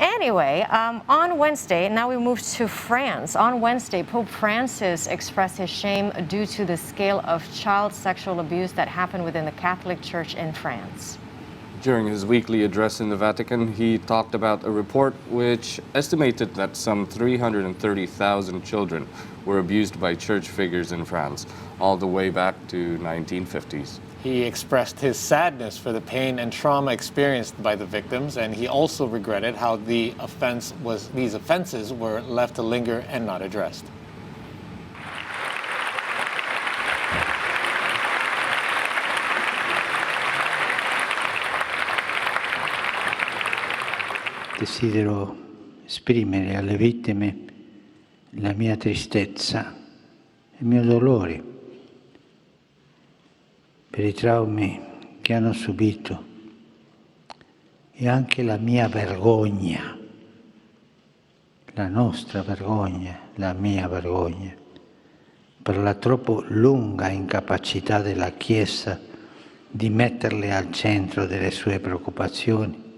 Anyway, on Wednesday, now we move to France. On Wednesday, Pope Francis expressed his shame due to the scale of child sexual abuse that happened within the Catholic Church in France. During his weekly address in the Vatican, he talked about a report which estimated that some 330,000 children were abused by church figures in France, all the way back to 1950s. He expressed his sadness for the pain and trauma experienced by the victims, and he also regretted how these offenses were left to linger and not addressed. Desidero esprimere alle vittime la mia tristezza, il mio dolore per i traumi che hanno subito e anche la mia vergogna, la nostra vergogna, la mia vergogna, per la troppo lunga incapacità della Chiesa di metterle al centro delle sue preoccupazioni,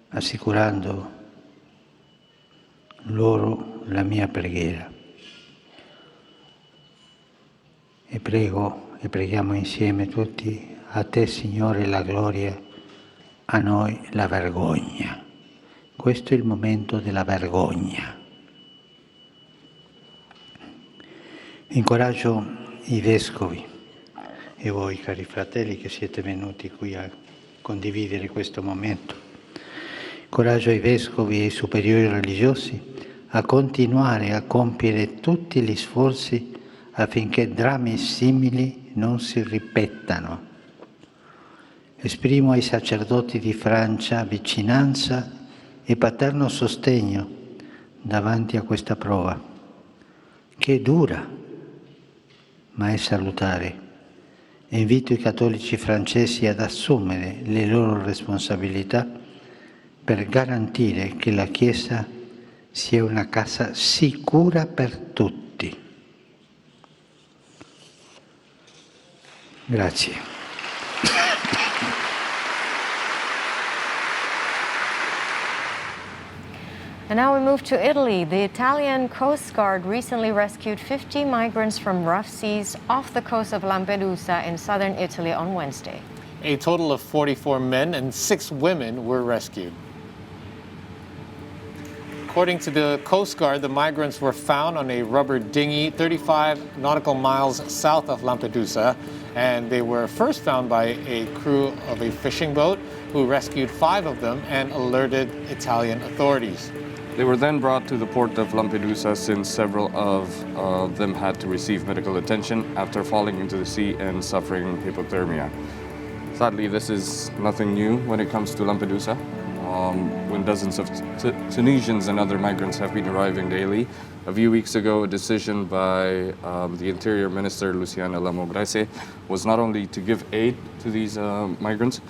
assicurando loro la mia preghiera. E preghiamo insieme tutti: a te, Signore, la gloria, a noi la vergogna. Questo è il momento della vergogna. Incoraggio i vescovi e voi, cari fratelli, che siete venuti qui a condividere questo momento. Incoraggio i vescovi e i superiori religiosi a continuare a compiere tutti gli sforzi affinché drammi simili non si ripetano. Esprimo ai sacerdoti di Francia vicinanza e paterno sostegno davanti a questa prova, che è dura, ma è salutare. E invito i cattolici francesi ad assumere le loro responsabilità per garantire che la Chiesa sia una casa sicura per tutti. Grazie. And now we move to Italy. The Italian Coast Guard recently rescued 50 migrants from rough seas off the coast of Lampedusa in southern Italy on Wednesday. A total of 44 men and 6 women were rescued. According to the Coast Guard, the migrants were found on a rubber dinghy 35 nautical miles south of Lampedusa, and they were first found by a crew of a fishing boat who rescued 5 of them and alerted Italian authorities. They were then brought to the port of Lampedusa since several of them had to receive medical attention after falling into the sea and suffering hypothermia. Sadly, this is nothing new when it comes to Lampedusa. When dozens of Tunisians and other migrants have been arriving daily. A few weeks ago, a decision by the Interior Minister, Luciana Lamorgese, was not only to give aid to these migrants,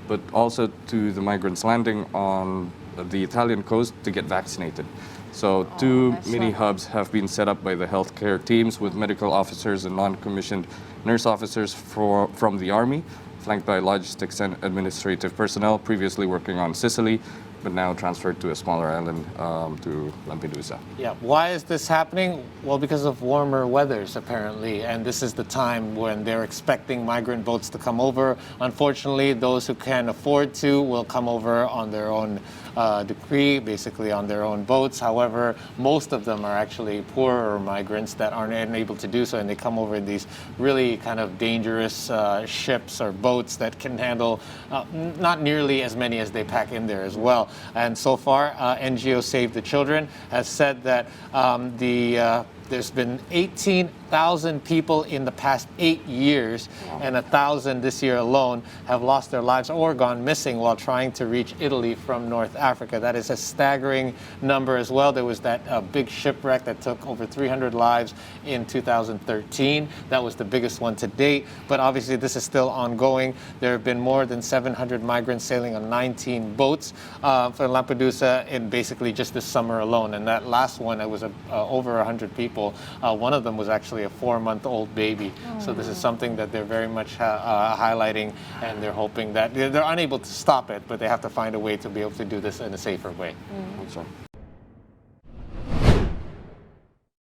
but also to the migrants landing on the Italian coast to get vaccinated. So 2 mini hubs have been set up by the healthcare teams with medical officers and non-commissioned nurse officers from the army, flanked by logistics and administrative personnel previously working on Sicily, but now transferred to a smaller island, to Lampedusa. Yeah, why is this happening? Well, because of warmer weathers, apparently, and this is the time when they're expecting migrant boats to come over. Unfortunately, those who can afford to will come over on their own decree, basically on their own boats. However, most of them are actually poorer migrants that aren't able to do so, and they come over in these really kind of dangerous ships or boats that can handle not nearly as many as they pack in there as well. And so far, NGO Save the Children has said that there's been 18,000 people in the past 8 years, and 1,000 this year alone have lost their lives or gone missing while trying to reach Italy from North Africa. That is a staggering number as well. There was that big shipwreck that took over 300 lives in 2013. That was the biggest one to date, but obviously this is still ongoing. There have been more than 700 migrants sailing on 19 boats for Lampedusa in basically just this summer alone, and that last one, it was over 100 people people. One of them was actually a 4-month-old baby. So this is something that they're very much highlighting, and they're hoping that they're unable to stop it, but they have to find a way to be able to do this in a safer way. That's right.